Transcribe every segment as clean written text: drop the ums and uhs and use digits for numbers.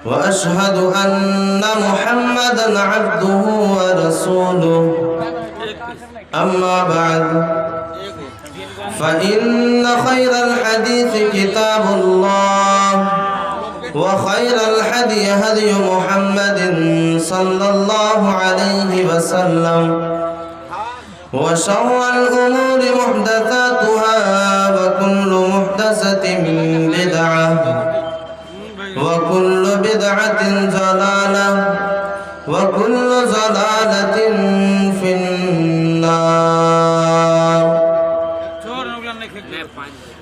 وأشهد أن محمدًا عبده ورسوله أما بعد فإن خير الحديث كتاب الله وخير الهدي هدي محمد صلى الله عليه وسلم وشر الأمور محدثاتها وكل محدثة بدعة وكل بدعة ضلالة وكل ضلالة في النار.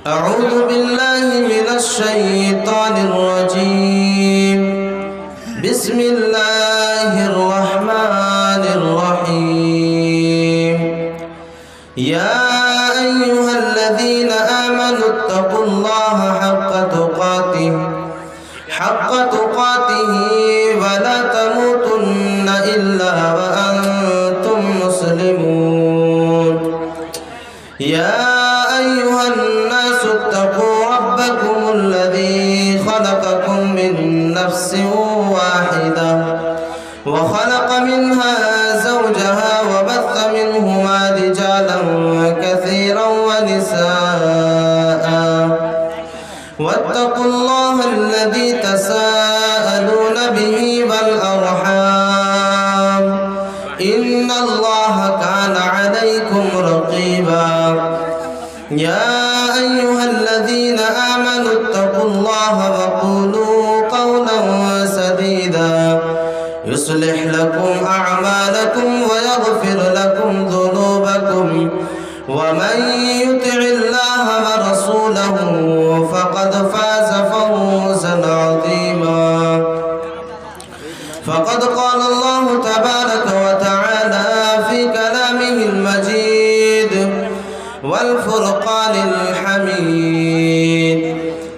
أعوذ بالله من الشيطان الرجيم. بسم الله الرحمن الرحيم. يا أيها الذين آمنوا اتقوا الله حق تقاته ولا تموتن إلا وأنتم مسلمون. يا أيها الناس اتقوا ربكم الذي خلقكم من نفس واحدة وخلق منها زوجها وبث منهما رجالا كثيرا ونساء واتقوا الله الذي تساءلون به والأرحام إن الله كان عليكم رقيبا. يا أيها الذين آمنوا اتقوا الله وقولوا قولا سديدا يصلح لكم أعمالكم ويغفر لكم ذنوبكم ومن يطع الله ورسوله فقد فاز فوزا عظيما. فقد قال الله تبارك وتعالى في كلامه المجيد والفرقان الحميد.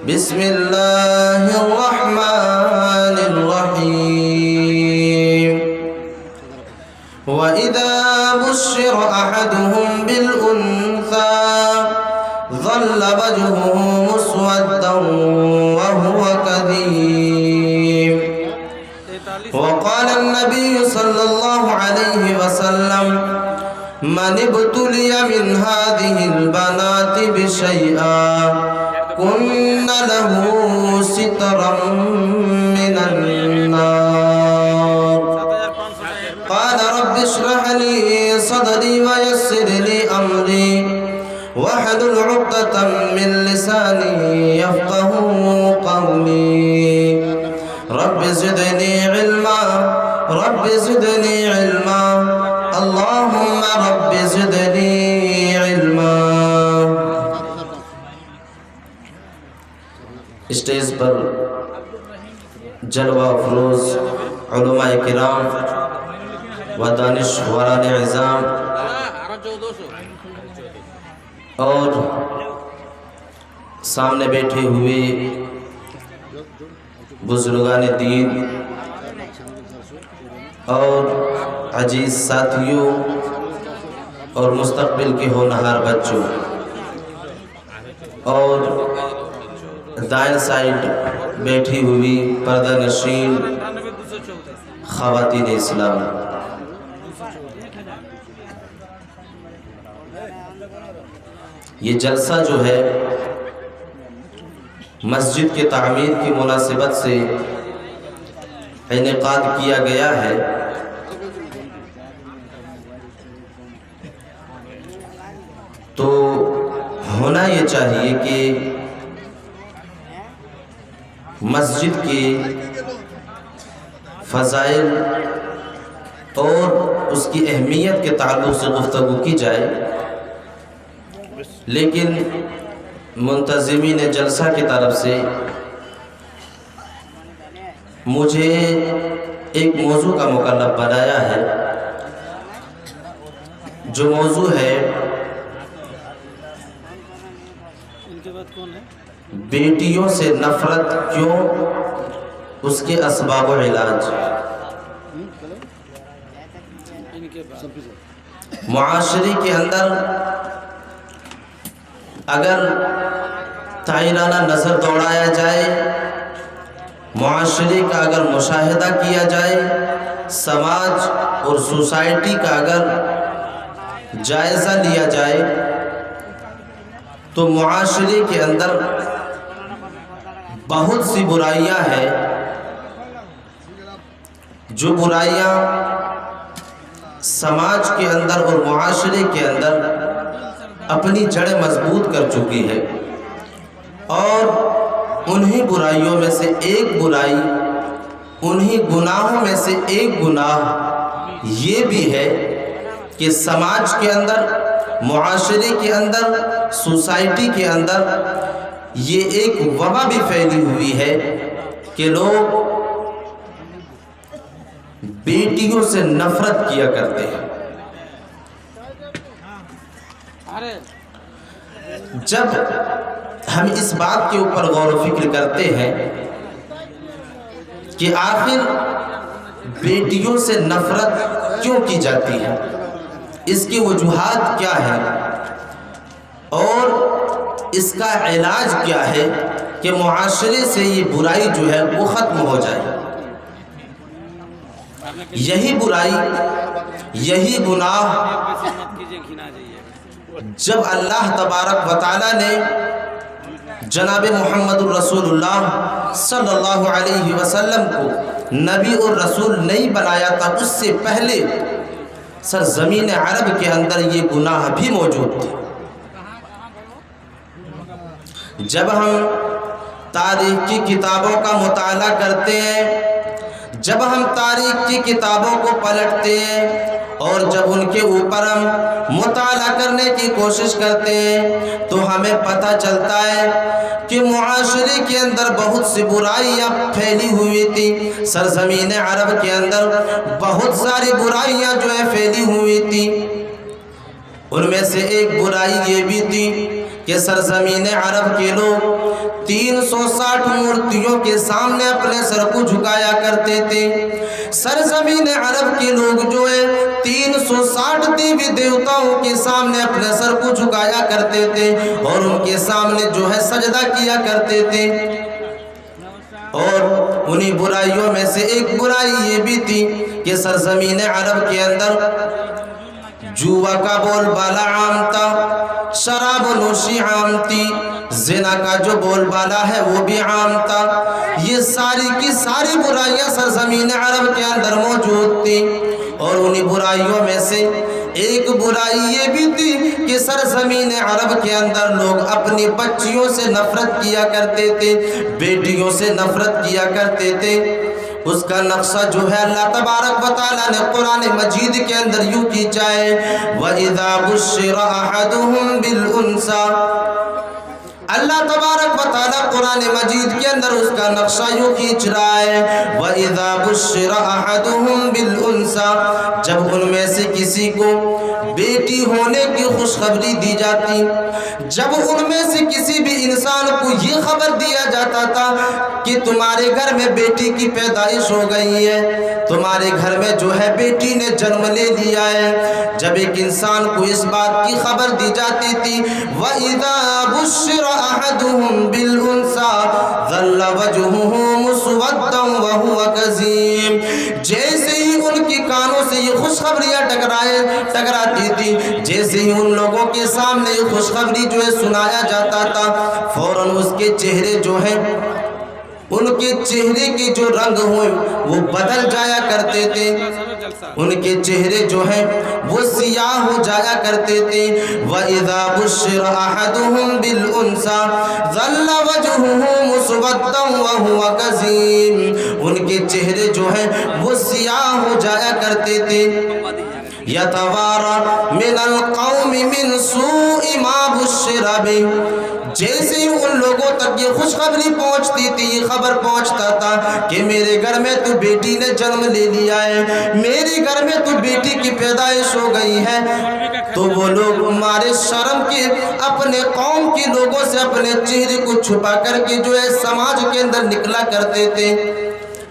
بسم الله الرحمن الرحيم. وإذا بشر أحدهم بالأنثى ظل وجهه مسودا وهو كظيم. وقال النبي صلى الله عليه وسلم من ابتلي من هذه البنات بشيئا كن له سترا من النار. قال رب اشرح لي صدري ويسر لي أمري واحلل عقدة من لساني يفقه قولي. رب زدني علما رب زدني علما اللهم رب زدني علما. اسٹیج پر جلوہ افروز علماء کرام و دانشوران عظام اور سامنے بیٹھے ہوئے بزرگان دین اور عزیز ساتھیوں اور مستقبل کے ہونہار بچوں اور دائیں سائڈ بیٹھی ہوئی پردہ نشین خواتین اسلام، یہ جلسہ جو ہے مسجد کے تعمیر کی مناسبت سے انعقاد کیا گیا ہے. تو ہونا یہ چاہیے کہ مسجد کے فضائل اور اس کی اہمیت کے تعلق سے گفتگو کی جائے، لیکن منتظمین جلسہ کی طرف سے مجھے ایک موضوع کا مکلف بنایا ہے، جو موضوع ہے بیٹیوں سے نفرت کیوں، اس کے اسباب و علاج. معاشرے کے اندر اگر تعینانہ نظر دوڑایا جائے معاشرے کا اگر مشاہدہ کیا جائے، سماج اور سوسائٹی کا اگر جائزہ لیا جائے، تو معاشرے کے اندر بہت سی برائیاں ہیں، جو برائیاں سماج کے اندر اور معاشرے کے اندر اپنی جڑیں مضبوط کر چکی ہے، اور انہی برائیوں میں سے ایک برائی، انہی گناہوں میں سے ایک گناہ یہ بھی ہے کہ سماج کے اندر، معاشرے کے اندر، سوسائٹی کے اندر یہ ایک وبا بھی پھیلی ہوئی ہے کہ لوگ بیٹیوں سے نفرت کیا کرتے ہیں۔ جب ہم اس بات کے اوپر غور و فکر کرتے ہیں کہ آخر بیٹیوں سے نفرت کیوں کی جاتی ہے، اس کی وجوہات کیا ہے اور اس کا علاج کیا ہے کہ معاشرے سے یہ برائی جو ہے وہ ختم ہو جائے، یہی برائی، یہی گناہ جب اللہ تبارک و تعالیٰ نے جناب محمد الرسول اللہ صلی اللہ علیہ وسلم کو نبی اور رسول نہیں بنایا تھا، اس سے پہلے سرزمین عرب کے اندر یہ گناہ بھی موجود تھے۔ جب ہم تاریخ کی کتابوں کا مطالعہ کرتے ہیں، جب ہم تاریخ کی کتابوں کو پلٹتے ہیں اور جب ان کے اوپر ہم مطالعہ کرنے کی کوشش کرتے ہیں، تو ہمیں پتہ چلتا ہے کہ معاشرے کے اندر بہت سی برائیاں پھیلی ہوئی تھی، سرزمین عرب کے اندر بہت ساری برائیاں جو ہیں پھیلی ہوئی تھی۔ ان میں سے ایک برائی یہ بھی تھی کہ سرزمین عرب کے لوگ 360 مورتیوں کے سامنے اپنے سر کو جھکایا کرتے تھے۔ سرزمین عرب کے لوگ جو ہے 360 دیوی دیوتاؤں کے سامنے اپنے سر کو جھکایا کرتے تھے اور ان کے سامنے جو ہے سجدہ کیا کرتے تھے۔ اور انہی برائیوں میں سے ایک برائی یہ بھی تھی کہ سرزمین عرب کے اندر جوا کا بول بالا عام تھا، شراب و نوشی عام تھی، زنا کا جو بول بالا ہے وہ بھی عام تھا۔ یہ ساری کی ساری برائیاں سرزمین عرب کے اندر موجود تھی، اور انہی برائیوں میں سے ایک برائی یہ بھی تھی کہ سرزمین عرب کے اندر لوگ اپنی بچیوں سے نفرت کیا کرتے تھے، بیٹیوں سے نفرت کیا کرتے تھے۔ اس کا نقشہ جو ہے اللہ تبارک و تعالیٰ نے قرآن مجید کے اندر یوں کھینچا ہے، وَإِذَا بُشِّرَ أَحَدُهُم بِالْأُنثَىٰ۔ اللہ تبارک و تعالیٰ قرآن مجید کے اندر اس کا نقشہ یوں کھینچ رہا ہے، وَإِذَا بُشِّرَ أَحَدُهُم بِالْأُنثَىٰ، جب ان میں سے کسی کو بیٹی ہونے کی خوشخبری دی جاتی، جب ان میں سے کسی بھی انسان کو یہ خبر دیا جاتا تھا کہ تمہارے گھر میں بیٹی کی پیدائش ہو گئی ہے، تمہارے گھر میں جو ہے بیٹی نے جنم لے لیا ہے، جب ایک انسان کو اس بات کی خبر دی جاتی تھی، وَإِذَا بُشِّرَ أَحَدُهُم بِالْأُنثَىٰ ظَلَّ وَجْهُهُ مُسْوَدًّا وَهُوَ كَظِيمٌ، جیسے ہی ان کی کانوں سے یہ خوشخبریاں ٹکراتی تھی، جیسے ہی ان لوگوں کے سامنے یہ خوشخبری جو ہے سنایا جاتا تھا، فوراً اس کے چہرے جو ہیں، ان کے چہرے کے جو رنگ ہوئے وہ بدل جایا کرتے تھے، ان کے چہرے جو ہیں وہ سیاہ ہو جایا کرتے تھے۔ وَإِذَا بُشِّرَ أَحَدُهُم بِالْأُنثَىٰ ظَلَّ وَجْهُهُ مُسْوَدًّا وَهُوَ كَظِيمٌ، ان کے چہرے جو ہیں وہ سیاہ ہو جایا کرتے تھے۔ يَتَوَارَى مِنَ الْقَوْمِ مِنْ سُوءِ مَا بُشِّرَ بِهِ، جیسے ہی ان لوگوں تک یہ خوشخبری پہنچتی تھی، یہ خبر پہنچتا تھا کہ میرے گھر میں تو بیٹی نے جنم لے لیا ہے، میرے گھر میں تو بیٹی کی پیدائش ہو گئی ہے، تو وہ لوگ ہمارے شرم کے اپنے قوم کے لوگوں سے اپنے چہرے کو چھپا کر کے جو ہے سماج کے اندر نکلا کرتے تھے۔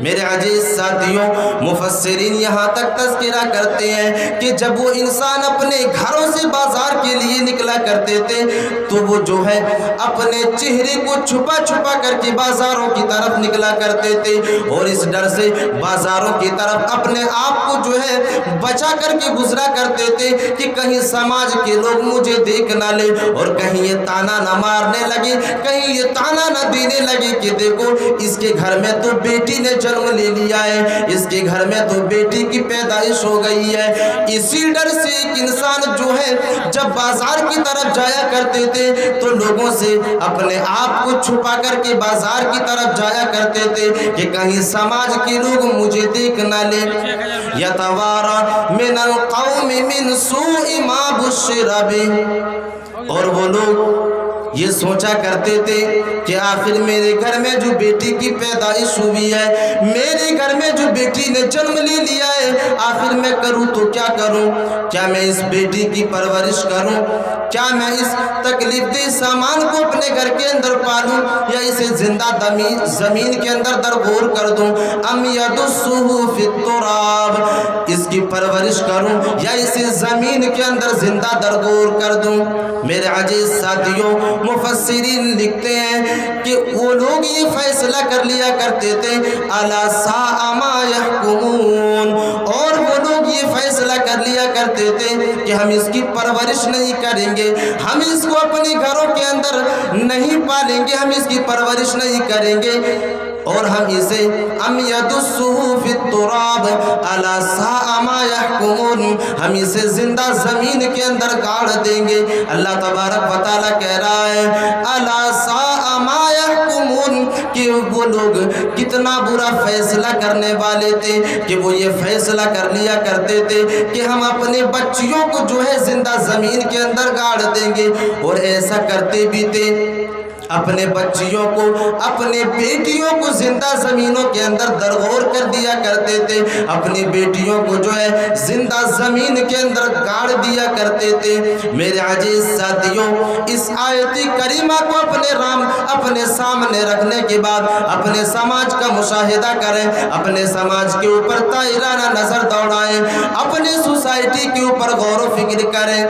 میرے عزیز ساتھیوں، مفسرین یہاں تک تذکرہ کرتے ہیں کہ جب وہ انسان اپنے گھروں سے بازار کے لیے نکلا کرتے تھے تو وہ جو ہے اپنے چہرے کو چھپا چھپا کر کے بازاروں کی طرف نکلا کرتے تھے، اور اس ڈر سے بازاروں کی طرف اپنے آپ کو جو ہے بچا کر کے گزرا کرتے تھے کہ کہیں سماج کے لوگ مجھے دیکھ نہ لے، اور کہیں یہ تانا نہ مارنے لگے، کہیں یہ تانا نہ دینے لگے کہ دیکھو اس کے گھر میں تو بیٹی نے جنم لے لیا ہے، اس کے گھر میں تو بیٹی کی پیدائش ہو گئی ہے۔ اسی ڈر سے ایک انسان جو ہے جب بازار کی طرف جایا کرتے تھے تو لوگوں سے اپنے آپ کو چھپا کر کے بازار کی طرف جایا کرتے تھے کہ کہیں سماج کے لوگ مجھے دیکھ نہ لے۔ یتوارا من القوم من سوء ما بشر بہ، اور وہ لوگ یہ سوچا کرتے تھے کہ آخر میرے گھر میں جو بیٹی کی پیدائش ہوئی ہے، میرے گھر میں جو بیٹی نے جنم لے لیا ہے، آخر میں کروں تو کیا کروں؟ کیا میں اس بیٹی کی پرورش کروں؟ کیا میں اس تکلیف دہ سامان کو اپنے گھر کے اندر پالوں، یا اسے زندہ زمین کے اندر درگور کر دوں؟ ام یدسہ فی التراب، اس کی پرورش کروں یا اسے زمین کے اندر زندہ درگور کر دوں؟ میرے عزیز ساتھیوں، مفسرین لکھتے ہیں کہ وہ لوگ یہ فیصلہ کر لیا کرتے تھے الا ساء ما یحکمون، اور وہ لوگ یہ فیصلہ کر لیا کرتے تھے کہ ہم اس کی پرورش نہیں کریں گے، ہم اس کو اپنے گھروں کے اندر نہیں پالیں گے، ہم اس کی پرورش نہیں کریں گے، اور ہم اسے ام یدسہ فی التراب الا ساء ما یحکمون، ہم اسے زندہ زمین کے اندر گاڑ دیں گے۔ اللہ تبارک و تعالیٰ کہہ رہا ہے الا ساء ما یحکمون، کہ وہ لوگ کتنا برا فیصلہ کرنے والے تھے کہ وہ یہ فیصلہ کر لیا کرتے تھے کہ ہم اپنے بچیوں کو جو ہے زندہ زمین کے اندر گاڑ دیں گے، اور ایسا کرتے بھی تھے، اپنے بچیوں کو، اپنے بیٹیوں کو زندہ زمینوں کے اندر درگور کر دیا کرتے تھے، اپنی بیٹیوں کو جو ہے زندہ زمین کے اندر گاڑ دیا کرتے تھے۔ میرے عزیز ساتھیوں، اس آیت کریمہ کو اپنے سامنے رکھنے کے بعد اپنے سماج کا مشاہدہ کریں، اپنے سماج کے اوپر طائرانہ نظر دوڑائیں، اپنے سوسائٹی کے اوپر غور و فکر کریں۔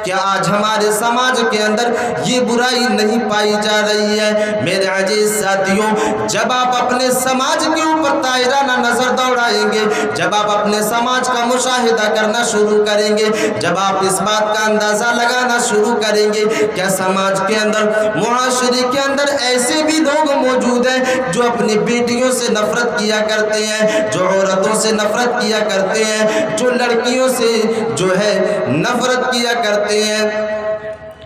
کیا آج ہمارے سماج کے اندر یہ برائی نہیں پائی جا رہی ہے؟ میرے عزیز ساتھیوں، جب آپ اپنے سماج کے اوپر طائرانہ نظر دوڑائیں گے، جب آپ اپنے سماج کا مشاہدہ کرنا شروع کریں گے، جب آپ اس بات کا اندازہ لگانا شروع کریں گے کیا سماج کے اندر، معاشرے کے اندر ایسے بھی لوگ موجود ہیں جو اپنی بیٹیوں سے نفرت کیا کرتے ہیں، جو عورتوں سے نفرت کیا کرتے ہیں، جو لڑکیوں سے جو ہے نفرت کیا کرتے ہیں۔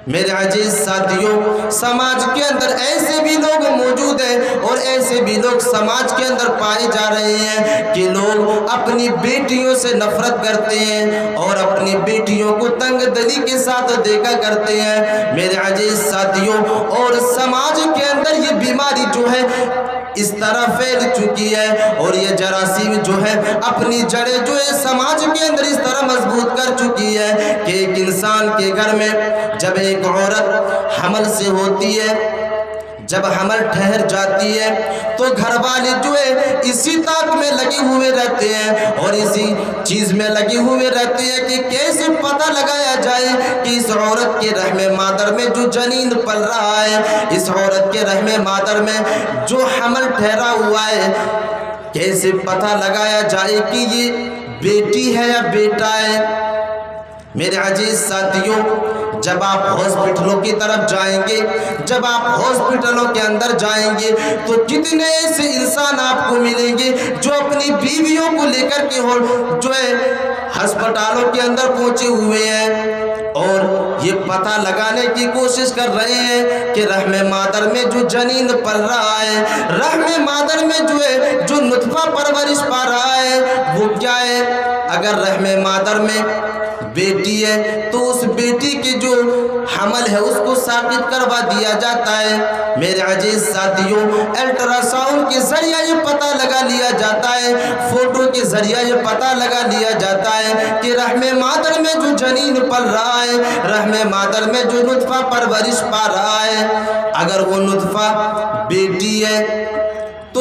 میرے عزیز ساتھیوں، سماج کے اندر ایسے بھی لوگ موجود ہیں اور ایسے بھی لوگ سماج کے اندر پائے جا رہے ہیں کہ لوگ اپنی بیٹیوں سے نفرت کرتے ہیں اور اپنی بیٹیوں کو تنگ دلی کے ساتھ دیکھا کرتے ہیں۔ میرے عزیز ساتھیوں، اور سماج کے اندر یہ بیماری جو ہے اس طرح پھیل چکی ہے، اور یہ جراثیم جو ہے اپنی جڑیں جو ہے سماج کے اندر اس طرح مضبوط کر چکی ہے کہ ایک انسان کے گھر میں جب ایک عورت حمل سے ہوتی ہے، جب حمل ٹھہر جاتی ہے تو گھر والے جو ہے اسی تاک میں لگے ہوئے رہتے ہیں اور اسی چیز میں لگے ہوئے رہتے ہیں کہ کیسے پتہ لگایا جائے کہ اس عورت کے رحم مادر میں جو جنین پل رہا ہے، اس عورت کے رحم مادر میں جو حمل ٹھہرا ہوا ہے، کیسے پتہ لگایا جائے کہ یہ بیٹی ہے یا بیٹا ہے۔ میرے عزیز ساتھیوں، جب آپ ہاسپٹلوں کی طرف جائیں گے، جب آپ ہاسپٹلوں کے اندر جائیں گے تو کتنے ایسے انسان آپ کو ملیں گے جو اپنی بیویوں کو لے کر کے جو ہے ہسپتالوں کے اندر پہنچے ہوئے ہیں اور یہ پتہ لگانے کی کوشش کر رہے ہیں کہ رحم مادر میں جو جنین پل رہا ہے، رحم مادر میں جو ہے جو نطفہ پرورش پا رہا ہے وہ کیا ہے۔ اگر رحم مادر میں بیٹی ہے تو اس بیٹی کی جو حمل ہے اس کو ثابت کروا دیا جاتا ہے۔ میرے عزیز ساتھیوں، الٹرا ساؤنڈ کے ذریعہ یہ پتہ لگا لیا جاتا ہے، فوٹو کے ذریعہ یہ پتہ لگا لیا جاتا ہے کہ رحم مادر میں جو جنین پل رہا ہے، رحم مادر میں جو نطفہ پرورش پا رہا ہے، اگر وہ نطفہ بیٹی ہے تو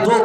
2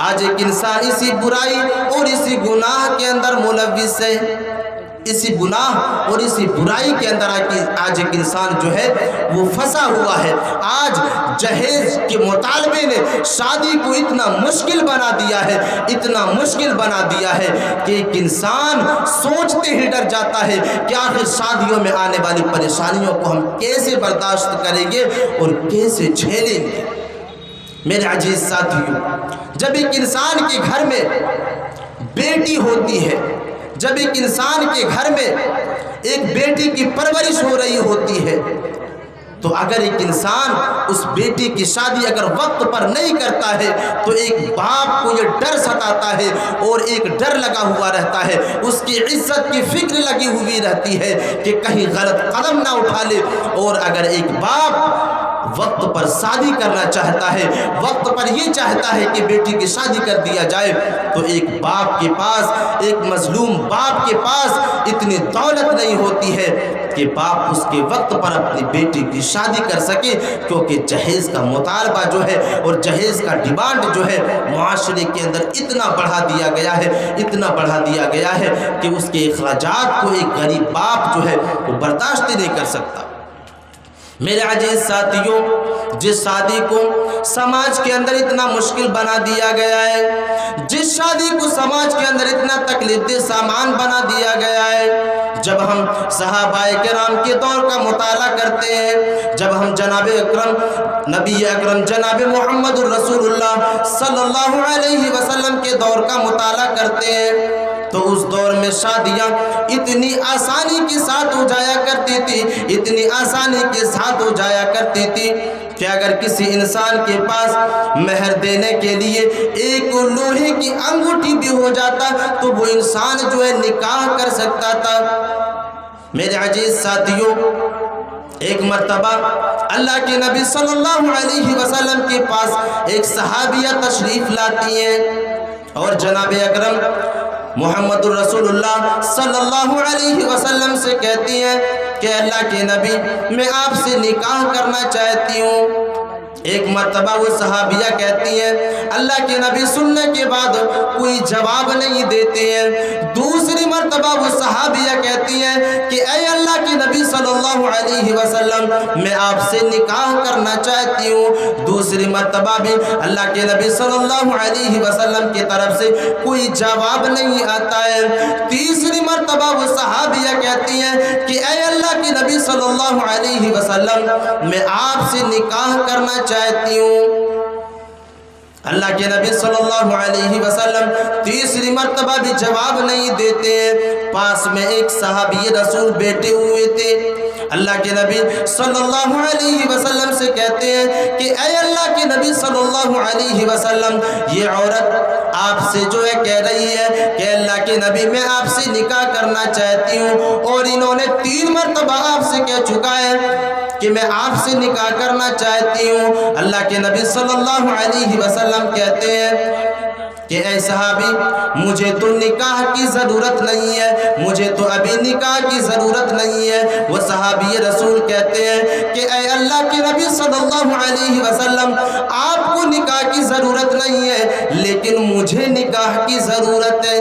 آج ایک انسان اسی برائی اور اسی گناہ کے اندر ملوث ہے، اسی گناہ اور اسی برائی کے اندر آج ایک انسان جو ہے وہ پھنسا ہوا ہے۔ آج جہیز کے مطالبے نے شادی کو اتنا مشکل بنا دیا ہے، اتنا مشکل بنا دیا ہے کہ ایک انسان سوچتے ہی ڈر جاتا ہے کہ آخر شادیوں میں آنے والی پریشانیوں کو ہم کیسے برداشت کریں گے اور کیسے جھیلیں گے۔ میرے عزیز ساتھیوں، جب ایک انسان کے گھر میں بیٹی ہوتی ہے، جب ایک انسان کے گھر میں ایک بیٹی کی پرورش ہو رہی ہوتی ہے، تو اگر ایک انسان اس بیٹی کی شادی اگر وقت پر نہیں کرتا ہے تو ایک باپ کو یہ ڈر ستاتا ہے اور ایک ڈر لگا ہوا رہتا ہے، اس کی عزت کی فکر لگی ہوئی رہتی ہے کہ کہیں غلط قدم نہ اٹھا لے۔ اور اگر ایک باپ وقت پر شادی کرنا چاہتا ہے، وقت پر یہ چاہتا ہے کہ بیٹی کی شادی کر دیا جائے، تو ایک باپ کے پاس، ایک مظلوم باپ کے پاس اتنی دولت نہیں ہوتی ہے کہ باپ اس کے وقت پر اپنی بیٹی کی شادی کر سکے، کیونکہ جہیز کا مطالبہ جو ہے اور جہیز کا ڈیمانڈ جو ہے معاشرے کے اندر اتنا بڑھا دیا گیا ہے، اتنا بڑھا دیا گیا ہے کہ اس کے اخراجات کو ایک غریب باپ جو ہے وہ برداشت نہیں کر سکتا۔ میرے عزیز ساتھیوں، جس شادی کو سماج کے اندر اتنا مشکل بنا دیا گیا ہے، جس شادی کو سماج کے اندر اتنا تکلیف دہ سامان بنا دیا گیا ہے، جب ہم صحابہ کرام کے دور کا مطالعہ کرتے ہیں، جب ہم جناب اکرم نبی اکرم جناب محمد الرسول اللہ صلی اللہ علیہ وسلم کے دور کا مطالعہ کرتے ہیں، تو اس دور میں شادیاں اتنی آسانی کے ساتھ ہو جایا کرتی تھی، اتنی آسانی کے ساتھ ہو جایا کرتی تھی کہ اگر کسی انسان کے پاس مہر دینے کے لیے ایک لوہے کی انگوٹھی بھی ہو جاتا تو وہ انسان جو ہے نکاح کر سکتا تھا۔ میرے عزیز ساتھیوں، ایک مرتبہ اللہ کے نبی صلی اللہ علیہ وسلم کے پاس ایک صحابیہ تشریف لاتی ہیں اور جناب اکرم محمد الرسول اللہ صلی اللہ علیہ وسلم سے کہتی ہیں کہ اللہ کے نبی، میں آپ سے نکاح کرنا چاہتی ہوں۔ ایک مرتبہ وہ صحابیہ کہتی ہیں، اللہ کے نبی سننے کے بعد کوئی جواب نہیں دیتے ہیں۔ دوسری مرتبہ وہ صحابیہ کہتی ہیں کہ اے اللہ کے نبی صلی اللہ علیہ وسلم، میں آپ سے نکاح کرنا چاہتی ہوں۔ دوسری مرتبہ بھی اللہ کے نبی صلی اللہ علیہ وسلم کی طرف سے کوئی جواب نہیں آتا ہے۔ تیسری مرتبہ وہ صحابیہ کہتی ہیں کہ اے اللہ کے نبی صلی اللہ علیہ وسلم، میں آپ سے نکاح کرنا چاہتی ہوں۔ اللہ کے نبی صلی اللہ علیہ وسلم تیسری مرتبہ بھی جواب نہیں دیتے۔ پاس میں ایک صحابی رسول بیٹھے ہوئے تھے، اللہ کے نبی صلی اللہ علیہ وسلم سے کہتے ہیں کہ اے اللہ کے نبی صلی اللہ علیہ وسلم، یہ عورت آپ سے جو ہے کہہ رہی ہے کہ اللہ کے نبی میں آپ سے نکاح کرنا چاہتی ہوں، اور انہوں نے 3 مرتبہ آپ سے کہہ چکا ہے کہ میں آپ سے نکاح کرنا چاہتی ہوں۔ اللہ کے نبی صلی اللہ علیہ وسلم کہتے ہیں کہ اے صحابی، مجھے تو نکاح کی ضرورت نہیں ہے، مجھے تو ابھی نکاح کی ضرورت نہیں ہے۔ وہ صحابی رسول کہتے ہیں کہ اے اللہ کے نبی صلی اللہ علیہ وسلم، آپ کو نکاح کی ضرورت نہیں ہے لیکن مجھے نکاح کی ضرورت ہے۔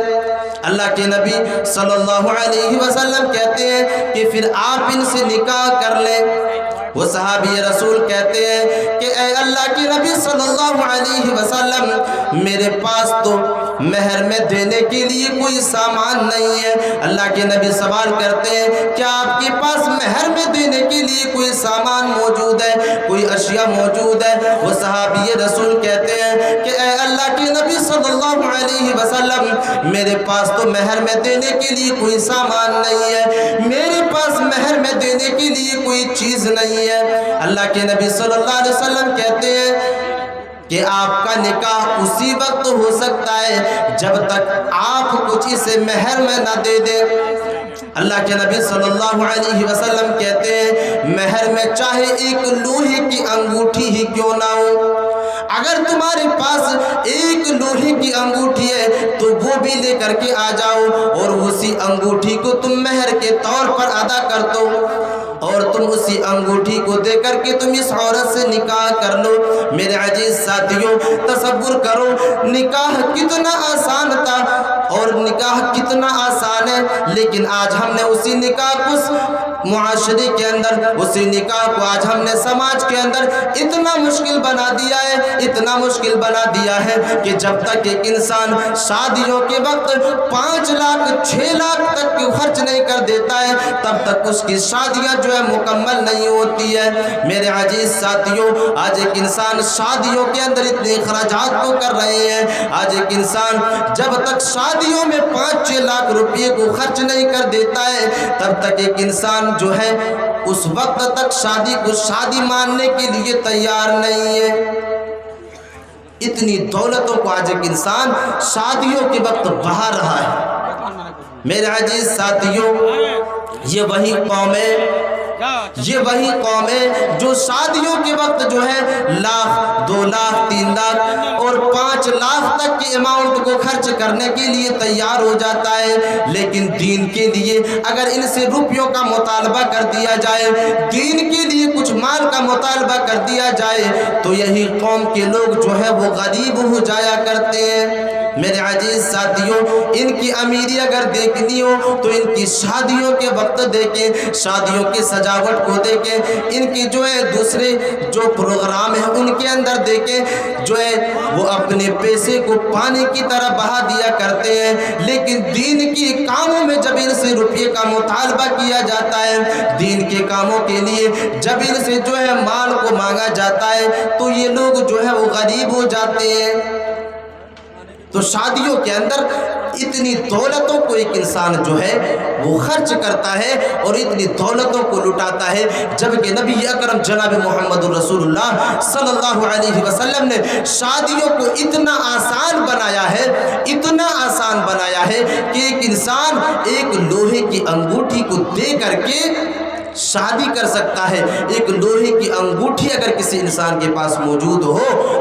اللہ کے نبی صلی اللہ علیہ وسلم کہتے ہیں کہ پھر آپ ان سے نکاح کر لیں۔ وہ صحابی رسول کہتے ہیں کہ اے اللہ کے نبی صلی اللہ علیہ وسلم، میرے پاس تو مہر میں دینے کے لیے کوئی سامان نہیں ہے۔ اللہ کے نبی سوال کرتے ہیں کیا آپ کے پاس مہر میں دینے کے لیے کوئی سامان موجود ہے، کوئی اشیاء موجود ہے؟ وہ صحابی رسول کہتے ہیں کہ اے اللہ کے نبی صلی اللہ علیہ وسلم، میرے پاس تو مہر میں دینے کے لیے کوئی سامان نہیں ہے، میرے پاس مہر میں دینے کے لیے کوئی چیز نہیں ہے۔ اللہ کے نبی صلی اللہ علیہ وسلم کہتے ہیں کہ آپ کا نکاح اسی وقت ہو سکتا ہے جب تک آپ کچھ اسے مہر میں نہ دے دیں۔ اللہ کے نبی صلی اللہ علیہ وسلم کہتے ہیں مہر میں چاہے ایک لوہے کی انگوٹھی ہی کیوں نہ ہو، اگر تمہارے پاس ایک لوہے کی انگوٹھی ہے تو وہ بھی لے کر کے آ جاؤ اور اسی انگوٹھی کو تم مہر کے طور پر ادا کر دو۔ اور تم اسی انگوٹھی کو دے کر کے تم اس عورت سے نکاح کر لو۔ میرے عزیز ساتھیوں، تصور کرو نکاح کتنا آسان تھا اور نکاح کتنا آسان ہے، لیکن آج ہم نے اسی نکاح کو معاشرے کے اندر، اسی نکاح کو آج ہم نے سماج کے اندر اتنا مشکل بنا دیا ہے، اتنا مشکل بنا دیا ہے کہ جب تک ایک انسان شادیوں کے وقت 5 لاکھ 6 لاکھ تک خرچ نہیں کر دیتا ہے، تب تک اس کی شادیاں جو ہے مکمل نہیں ہوتی ہے۔ میرے عزیز ساتھیوں، آج ایک انسان شادیوں کے اندر اتنے اخراجات کو کر رہے ہیں، آج ایک انسان جب تک شادیوں میں 5-6 لاکھ روپے کو خرچ نہیں کر دیتا ہے، تب تک ایک انسان جو ہے اس وقت تک شادی کو شادی ماننے کے لیے تیار نہیں ہے۔ اتنی دولتوں کو آج ایک انسان شادیوں کے وقت بہا رہا ہے۔ میرے عزیز ساتھیوں، یہ وہی قوم ہے جو شادیوں کے وقت جو ہے 1 لاکھ 2 لاکھ 3 لاکھ اور 5 لاکھ تک کے اماؤنٹ کو خرچ کرنے کے لیے تیار ہو جاتا ہے، لیکن دین کے لیے اگر ان سے روپیوں کا مطالبہ کر دیا جائے، دین کے لیے کچھ مال کا مطالبہ کر دیا جائے، تو یہی قوم کے لوگ جو ہے وہ غریب ہو جایا کرتے ہیں۔ میرے عزیز ساتھیوں، ان کی امیری اگر دیکھنی ہو تو ان کی شادیوں کے وقت دیکھیں، شادیوں کی سجاوٹ کو دیکھیں، ان کی جو ہے دوسرے جو پروگرام ہیں ان کے اندر دیکھیں، جو ہے وہ اپنے پیسے کو پانی کی طرح بہا دیا کرتے ہیں، لیکن دین کی کاموں میں جب ان سے روپے کا مطالبہ کیا جاتا ہے، دین کے کاموں کے لیے جب ان سے جو ہے مال کو مانگا جاتا ہے، تو یہ لوگ جو ہے وہ غریب ہو جاتے ہیں۔ تو شادیوں کے اندر اتنی دولتوں کو ایک انسان جو ہے وہ خرچ کرتا ہے اور اتنی دولتوں کو لٹاتا ہے، جبکہ نبی اکرم جناب محمد رسول اللہ صلی اللہ علیہ وسلم نے شادیوں کو اتنا آسان بنایا ہے، اتنا آسان بنایا ہے کہ ایک انسان ایک لوہے کی انگوٹھی کو دے کر کے شادی کر سکتا ہے۔ ایک لوہے کی انگوٹھی اگر کسی انسان کے پاس موجود ہو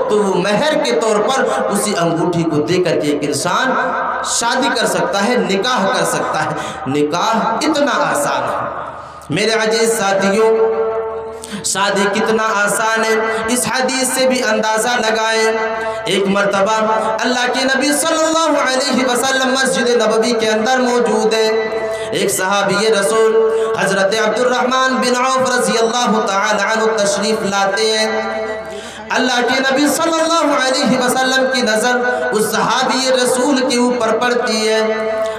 تو وہ مہر کے طور پر اسی انگوٹھی کو دے کر کے ایک انسان شادی کر سکتا ہے، نکاح کر سکتا ہے۔ نکاح اتنا آسان ہے۔ میرے عزیز ساتھیوں، شادی کتنا آسان ہے اس حدیث سے بھی اندازہ لگائیں۔ ایک مرتبہ اللہ کے نبی صلی اللہ علیہ وسلم مسجد نبوی کے اندر موجود ہے، ایک صحابی رسول حضرت عبد الرحمن بن عوف رضی اللہ تعالی عنہ تشریف لاتے ہیں۔ اللہ کے نبی صلی اللہ علیہ وسلم کی نظر اس صحابی رسول کے اوپر پڑتی ہے۔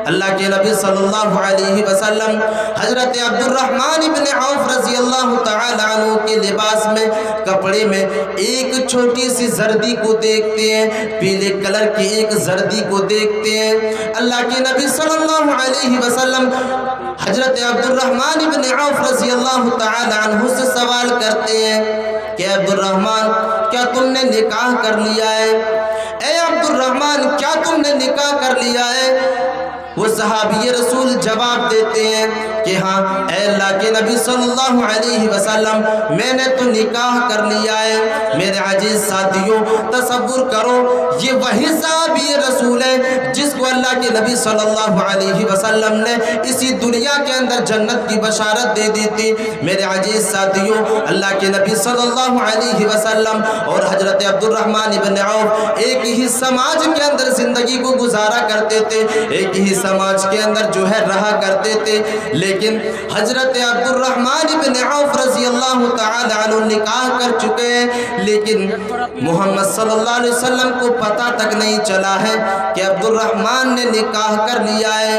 اللہ کے نبی صلی اللہ علیہ وسلم حضرت عبد الرحمن بن عوف رضی اللہ تعالی عنہ کے لباس میں، کپڑے میں ایک چھوٹی سی زردی کو دیکھتے ہیں، پیلے کلر کی ایک زردی کو دیکھتے ہیں۔ اللہ کے نبی صلی اللہ علیہ وسلم حضرت عبد الرحمن بن عوف رضی اللہ تعالی عنہ سے سوال کرتے ہیں کہ عبد الرحمن، کیا تم نے نکاح کر لیا ہے؟ اے عبد الرحمن، کیا تم نے نکاح کر لیا ہے؟ وہ صحابی رسول جواب دیتے ہیں کہ ہاں اے اللہ کے نبی صلی اللہ علیہ وسلم، میں نے تو نکاح کر لیا ہے۔ میرے عزیز ساتھیوں، تصور کرو یہ وہی صحابی رسول ہے جس کو اللہ کے نبی صلی اللہ علیہ وسلم نے اسی دنیا کے اندر جنت کی بشارت دے دی تھی۔ میرے عزیز ساتھیوں، اللہ کے نبی صلی اللہ علیہ وسلم اور حضرت عبد الرحمن بن عوف ایک ہی سماج کے اندر زندگی کو گزارا کرتے تھے، ایک ہی سماج کے اندر جو ہے رہا کرتے تھے، لیکن حضرت عبد الرحمن بن عوف رضی اللہ تعالی عنہ نکاح کر چکے ہیں، لیکن محمد صلی اللہ علیہ وسلم کو پتہ تک نہیں چلا ہے کہ عبد الرحمن نے نکاح کر لیا ہے۔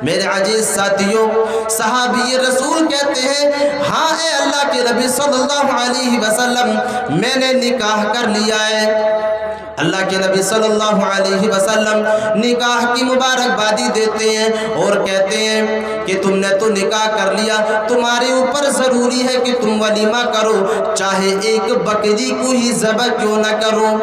میرے عزیز ساتھیوں، صحابی رسول کہتے ہیں ہاں اے اللہ کے نبی صلی اللہ علیہ وسلم، میں نے نکاح کر لیا ہے۔ اللہ کے نبی صلی اللہ علیہ وسلم نکاح کی مبارکبادی دیتے ہیں اور کہتے ہیں کہ تم نے تو نکاح کر لیا، تمہارے اوپر ضروری ہے کہ تم ولیمہ کرو، چاہے ایک بکری کو ہی ذبح کیوں نہ کرو۔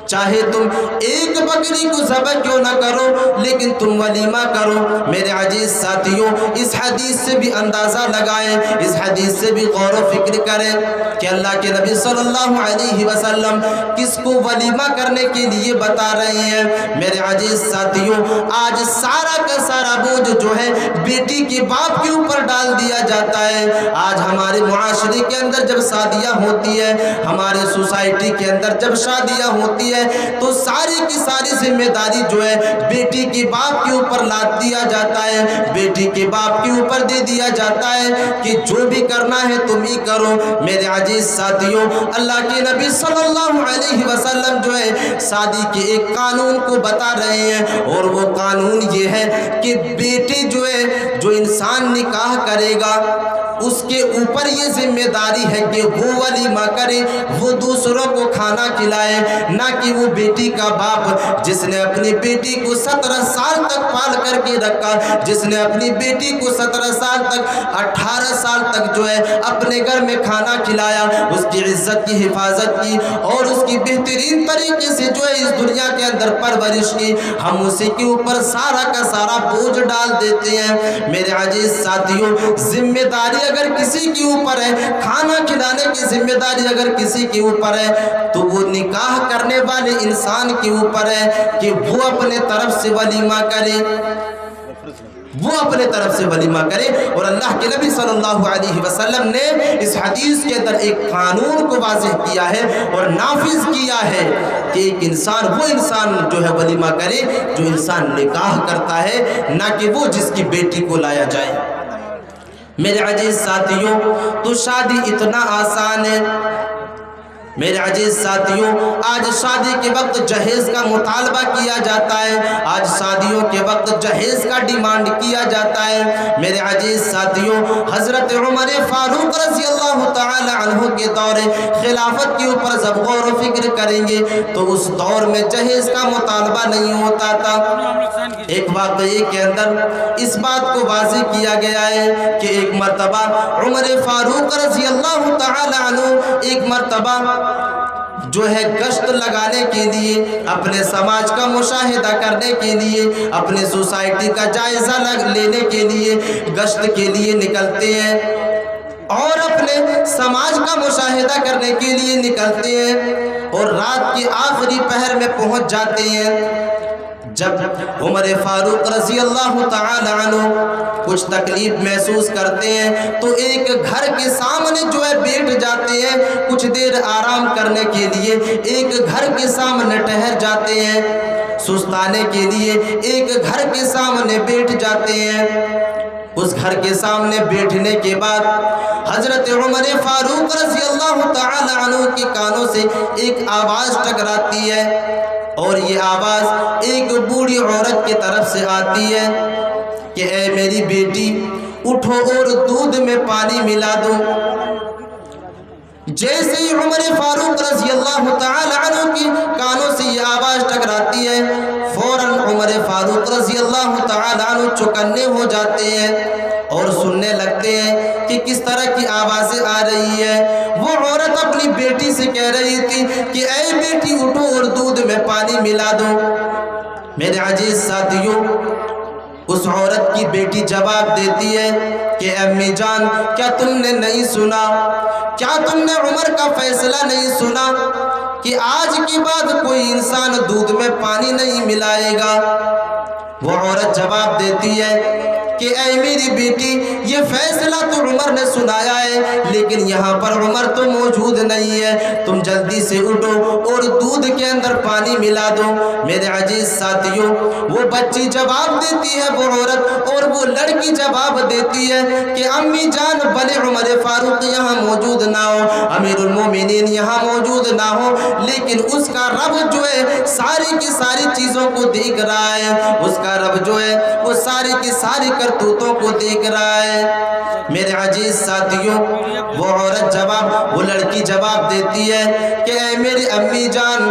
چاہے تم ایک بکری کو ذبح کیوں نہ کرو لیکن تم ولیمہ کرو۔ میرے عزیز ساتھیوں، اس حدیث سے بھی اندازہ لگائیں، اس حدیث سے بھی غور و فکر کریں کہ اللہ کے نبی صلی اللہ علیہ وسلم کس کو ولیمہ کرنے کے لیے بتا رہے ہیں۔ میرے عزیز ساتھیوں، آج سارا کا سارا بوجھ جو ہے بیٹی کے باپ کے اوپر ڈال دیا جاتا ہے۔ آج ہمارے معاشرے کے اندر جب شادیاں ہوتی ہے، ہمارے سوسائٹی کے اندر جب شادیاں ہوتی ہے تو ساری کی ساری ذمہ داری جو ہے بیٹی کے باپ کے اوپر لاد دیا جاتا ہے، بیٹی کے باپ کے اوپر دے دیا جاتا ہے کہ جو بھی کرنا ہے تم ہی کرو۔ میرے عزیز ساتھیوں، اللہ کے نبی صلی اللہ علیہ وسلم جو ہے شادی کے ایک قانون کو بتا رہے ہیں، اور وہ قانون یہ ہے کہ بیٹی جو ہے، جو انسان نکاح کرے گا اس کے اوپر یہ ذمہ داری ہے کہ وہ ولیمہ کرے، وہ دوسروں کو کھانا کھلائے، نہ کہ وہ بیٹی کا باپ جس نے اپنی بیٹی کو 17 سال تک پال کر کے رکھا، جس نے اپنی بیٹی کو 17 سال تک 18 سال تک جو ہے اپنے گھر میں کھانا کھلایا، اس کی عزت کی حفاظت کی اور اس کی بہترین طریقے سے جو ہے اس دنیا کے اندر پرورش کی، ہم اسی کے اوپر سارا کا سارا بوجھ ڈال دیتے ہیں۔ میرے عزیز ساتھیوں، ذمہ داری اگر کسی کے اوپر ہے، کھانا کھلانے کی ذمہ داری اگر کسی کے اوپر ہے تو وہ نکاح کرنے والے انسان کے اوپر ہے کہ وہ اپنے طرف سے ولیمہ کرے، وہ اپنے طرف سے ولیمہ کرے۔ اور اللہ کے نبی صلی اللہ علیہ وسلم نے اس حدیث کے اندر ایک قانون کو واضح کیا ہے اور نافذ کیا ہے کہ ایک انسان، وہ انسان جو ہے ولیمہ کرے جو انسان نکاح کرتا ہے، نہ کہ وہ جس کی بیٹی کو لایا جائے۔ میرے عزیز ساتھیوں، تو شادی اتنا آسان ہے۔ میرے عزیز ساتھیوں، آج شادی کے وقت جہیز کا مطالبہ کیا جاتا ہے، آج شادیوں کے وقت جہیز کا ڈیمانڈ کیا جاتا ہے۔ میرے عزیز ساتھیوں، حضرت عمر فاروق رضی اللہ تعالی عنہ کے دور خلافت کے اوپر جب غور و فکر کریں گے تو اس دور میں جہیز کا مطالبہ نہیں ہوتا تھا۔ ایک واقعے کے اندر اس بات کو واضح کیا گیا ہے کہ ایک مرتبہ عمر فاروق رضی اللہ تعالی عنہ ایک مرتبہ جو ہے گشت لگانے کے لیے، اپنے سماج کا مشاہدہ کرنے کے لیے، اپنے سوسائٹی کا جائزہ لینے کے لیے گشت کے لیے نکلتے ہیں اور اپنے سماج کا مشاہدہ کرنے کے لیے نکلتے ہیں اور رات کے آخری پہر میں پہنچ جاتے ہیں۔ جب عمر فاروق رضی اللہ تعالی عنہ کچھ تکلیف محسوس کرتے ہیں تو ایک گھر کے سامنے جو ہے بیٹھ جاتے ہیں، کچھ دیر آرام کرنے کے لیے ایک گھر کے سامنے ٹھہر جاتے ہیں، سستانے کے لیے ایک گھر کے سامنے بیٹھ جاتے ہیں۔ اس گھر کے سامنے بیٹھنے کے بعد حضرت عمر فاروق رضی اللہ تعالی عنہ کے کانوں سے ایک آواز ٹکراتی ہے اور یہ آواز ایک بوڑھی عورت کی طرف سے آتی ہے کہ اے میری بیٹی، اٹھو اور دودھ میں پانی ملا دو۔ جیسے ہی عمر فاروق رضی اللہ تعالی عنہ کی کانوں سے یہ آواز ٹکراتی ہے، فوراً عمر فاروق رضی اللہ تعالی عنہ چوکنے ہو جاتے ہیں اور سننے لگتے ہیں کہ کس طرح کی آوازیں آ رہی ہے۔ وہ عورت اپنی بیٹی سے کہہ رہی تھی کہ اے بیٹی اٹھو اور دودھ میں پانی ملا دو۔ میرے عزیز ساتھیوں، اس عورت کی بیٹی جواب دیتی ہے کہ امی جان، کیا تم نے نہیں سنا، کیا تم نے عمر کا فیصلہ نہیں سنا کہ آج کے بعد کوئی انسان دودھ میں پانی نہیں ملائے گا؟ وہ عورت جواب دیتی ہے کہ اے میری بیٹی، یہ فیصلہ تو عمر نے سنایا ہے لیکن یہاں پر عمر تو موجود نہیں ہے، تم جلدی سے اٹھو اور دودھ کے اندر پانی ملا دو۔ میرے عزیز ساتھیوں، وہ بچی جواب دیتی ہے، وہ عورت اور وہ لڑکی جواب دیتی ہے کہ امی جان، بھلے عمر فاروق یہاں موجود نہ ہو، امیر المومنین یہاں موجود نہ ہو، لیکن اس کا رب جو ہے ساری کی ساری چیزوں کو دیکھ رہا ہے، اس کا رب جو ہے وہ ساری کی ساری کرتوتوں کو دیکھ رہا ہے۔ میرے عزیز ساتھیوں، وہ عورت وہ لڑکی جواب دیتی ہے کہ اے میری امی جان،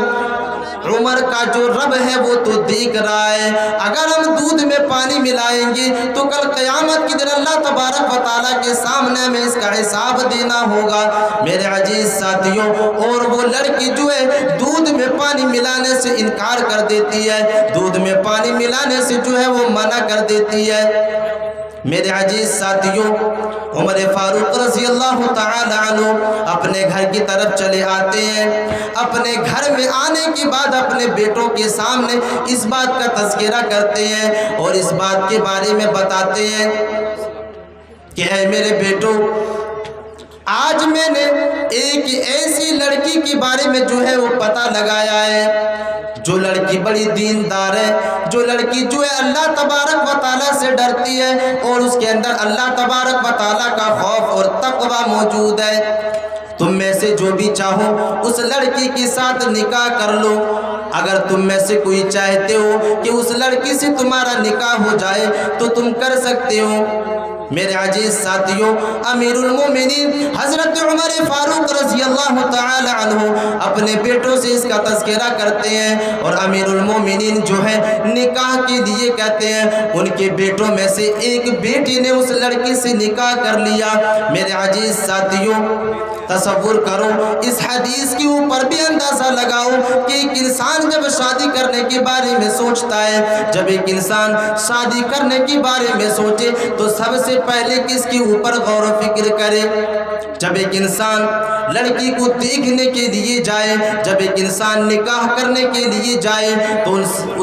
عمر کا جو رب ہے وہ تو دیکھ رہا ہے، اگر ہم دودھ میں پانی ملائیں گے تو کل قیامت کی دن اللہ تبارک و تعالیٰ کے سامنے ہمیں اس کا حساب دینا ہوگا۔ میرے عزیز ساتھیوں، اور وہ لڑکی جو ہے دودھ میں پانی ملانے سے انکار کر دیتی ہے، دودھ میں پانی ملانے سے جو ہے وہ منع کر دیتی ہے۔ میرے عزیز ساتھیوں، عمر فاروق رضی اللہ تعالی عنہ اپنے گھر کی طرف چلے آتے ہیں۔ اپنے گھر میں آنے کے بعد اپنے بیٹوں کے سامنے اس بات کا تذکرہ کرتے ہیں اور اس بات کے بارے میں بتاتے ہیں کہ اے میرے بیٹو، آج میں نے ایک ایسی لڑکی کے بارے میں جو ہے وہ پتہ لگایا ہے، جو لڑکی بڑی دیندار ہے، جو لڑکی جو ہے اللہ تبارک و تعالیٰ سے ڈرتی ہے اور اس کے اندر اللہ تبارک و تعالیٰ کا خوف اور تقوی موجود ہے۔ تم میں سے جو بھی چاہو اس لڑکی کے ساتھ نکاح کر لو۔ اگر تم میں سے کوئی چاہتے ہو کہ اس لڑکی سے تمہارا نکاح ہو جائے تو تم کر سکتے ہو۔ میرے عزیز ساتھیوں، امیر المومنین حضرت عمر فاروق رضی اللہ تعالی عنہ اپنے بیٹوں سے اس کا تذکرہ کرتے ہیں اور امیر المومنین جو ہے نکاح کے لیے کہتے ہیں۔ ان کے بیٹوں میں سے ایک بیٹی نے اس لڑکی سے نکاح کر لیا۔ میرے عزیز ساتھیوں، تصور کرو، اس حدیث کے اوپر بھی اندازہ لگاؤ کہ ایک انسان جب شادی کرنے کے بارے میں سوچتا ہے، جب ایک انسان شادی کرنے کے بارے میں سوچے تو سب سے پہلے کس کے اوپر غور و فکر کرے؟ جب ایک انسان لڑکی کو دیکھنے کے لیے جائے، جب ایک انسان نکاح کرنے کے لیے جائے تو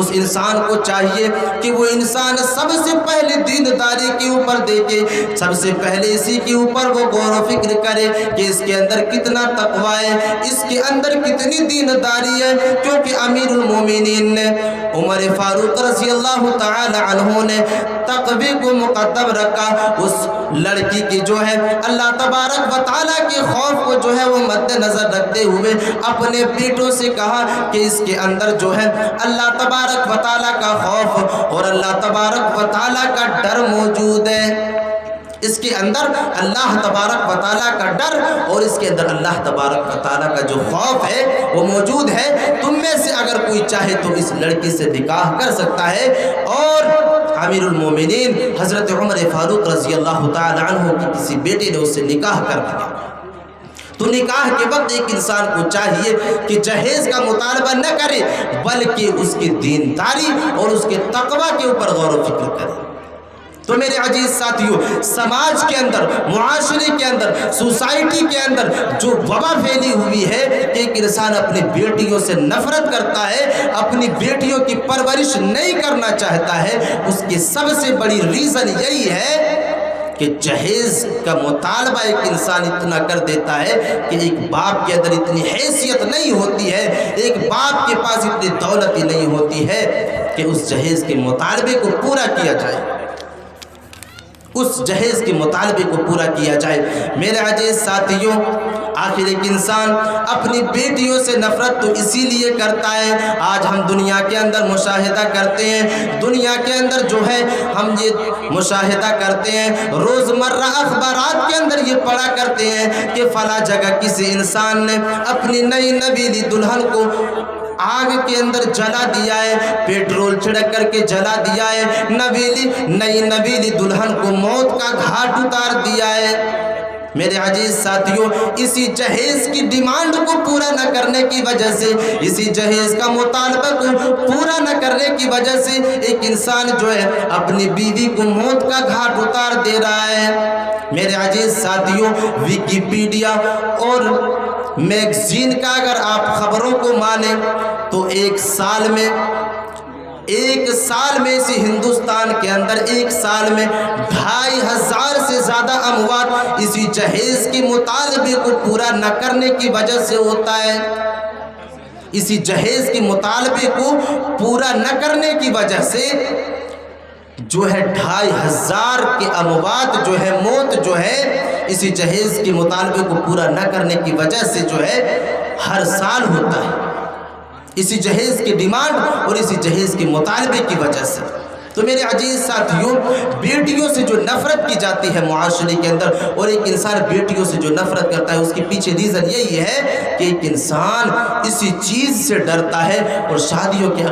اس انسان کو چاہیے کہ وہ انسان سب سے پہلے دینداری کے اوپر دیکھے، سب سے پہلے اسی کے اوپر وہ غور و فکر کرے کہ اس کے اندر کتنا تقوی ہے، اس کے اندر کتنی دینداری ہے۔ کیونکہ امیر المومنین نے عمر فاروق رضی اللہ تعالی عنہ نے تقوی کو مقدم رکھا، اس لڑکی کی جو ہے اللہ تبارک و تعالیٰ کے خوف کو جو ہے وہ مد نظر رکھتے ہوئے اپنے بیٹوں سے کہا کہ اس کے اندر جو ہے اللہ تبارک و تعالیٰ کا خوف اور اللہ تبارک و تعالیٰ کا ڈر موجود ہے۔ اس کے اندر اللہ تبارک و تعالیٰ کا ڈر اور اس کے اندر اللہ تبارک و تعالیٰ کا جو خوف ہے وہ موجود ہے۔ تم میں سے اگر کوئی چاہے تو اس لڑکی سے نکاح کر سکتا ہے۔ اور امیر المومنین حضرت عمر فاروق رضی اللہ تعالی عنہ کی کسی بیٹے نے اس سے نکاح کر دیا۔ تو نکاح کے وقت ایک انسان کو چاہیے کہ جہیز کا مطالبہ نہ کرے بلکہ اس کی دینداری اور اس کے تقوی کے اوپر غور و فکر کرے۔ تو میرے عزیز ساتھیوں، سماج کے اندر، معاشرے کے اندر، سوسائٹی کے اندر جو وبا پھیلی ہوئی ہے کہ ایک انسان اپنی بیٹیوں سے نفرت کرتا ہے، اپنی بیٹیوں کی پرورش نہیں کرنا چاہتا ہے، اس کی سب سے بڑی ریزن یہی ہے کہ جہیز کا مطالبہ ایک انسان اتنا کر دیتا ہے کہ ایک باپ کے اندر اتنی حیثیت نہیں ہوتی ہے، ایک باپ کے پاس اتنی دولت ہی نہیں ہوتی ہے کہ اس جہیز کے مطالبے کو پورا کیا جائے، اس جہیز کے مطالبے کو پورا کیا جائے۔ میرے عزیز ساتھیوں، آخر ایک انسان اپنی بیٹیوں سے نفرت تو اسی لیے کرتا ہے۔ آج ہم دنیا کے اندر مشاہدہ کرتے ہیں، دنیا کے اندر جو ہے ہم یہ مشاہدہ کرتے ہیں، روزمرہ اخبارات کے اندر یہ پڑھا کرتے ہیں کہ فلاں جگہ کسی انسان نے اپنی نئی نویلی دلہن کو آگ کے اندر جلا دیا ہے، پیٹرول چھڑک کر کے جلا دیا ہے، نئی نویلی دلہن کو موت کا گھاٹ اتار دیا ہے۔ میرے عزیز ساتھیوں، اسی جہیز کی ڈیمانڈ کو پورا نہ کرنے کی وجہ سے، اسی جہیز کا مطالبہ کو پورا نہ کرنے کی وجہ سے ایک انسان جو ہے اپنی بیوی کو موت کا گھاٹ اتار دے رہا ہے۔ میرے عزیز ساتھیوں، ویکیپیڈیا اور میگزین کا اگر آپ خبروں کو مانیں تو ایک سال میں اسی ہندوستان کے اندر ایک سال میں 2500 سے زیادہ اموات اسی جہیز کے مطالبے کو پورا نہ کرنے کی وجہ سے ہوتا ہے۔ اسی جہیز کے مطالبے کو پورا نہ کرنے کی وجہ سے جو ہے 2500 کے اموات جو ہے، موت جو ہے اسی جہیز کے مطالبے کو پورا نہ کرنے کی وجہ سے جو ہے ہر سال ہوتا ہے، اسی جہیز کی ڈیمانڈ اور اسی جہیز کے مطالبے کی وجہ سے۔ تو میرے عزیز ساتھیوں، بیٹیوں سے جو نفرت کی جاتی ہے معاشرے کے اندر، اور ایک انسان بیٹیوں سے جو نفرت کرتا ہے اس کے پیچھے ریزن یہی ہے کہ ایک انسان اسی چیز سے ڈرتا ہے اور شادیوں کے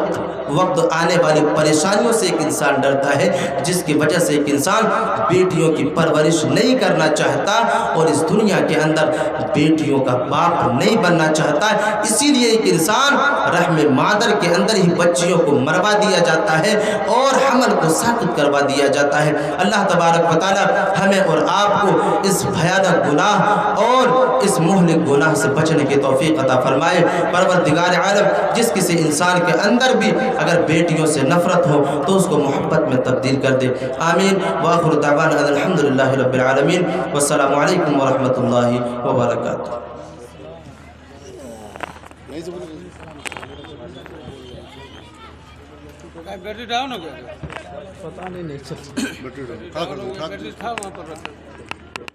وقت آنے والی پریشانیوں سے ایک انسان ڈرتا ہے، جس کی وجہ سے ایک انسان بیٹیوں کی پرورش نہیں کرنا چاہتا اور اس دنیا کے اندر بیٹیوں کا باپ نہیں بننا چاہتا۔ اسی لیے ایک انسان رحم مادر کے اندر ہی بچیوں کو مروا دیا جاتا ہے اور حمل کو ساقط کروا دیا جاتا ہے۔ اللہ تبارک و تعالی ہمیں اور آپ کو اس بھیانک گناہ اور اس مہلک گناہ سے بچنے کی توفیق عطا فرمائے۔ پروردگار عالم جس کسی انسان کے اندر بھی اگر بیٹیوں سے نفرت ہو تو اس کو محبت میں تبدیل کر دے۔ آمین۔ وآخر دعوانا الحمدللہ رب العالمین والسلام علیکم ورحمۃ اللہ وبرکاتہ۔ بیٹری ڈاؤن ہو گیا، پتہ نہیں چلتا۔ بیٹری تھا وہاں پر رکھا۔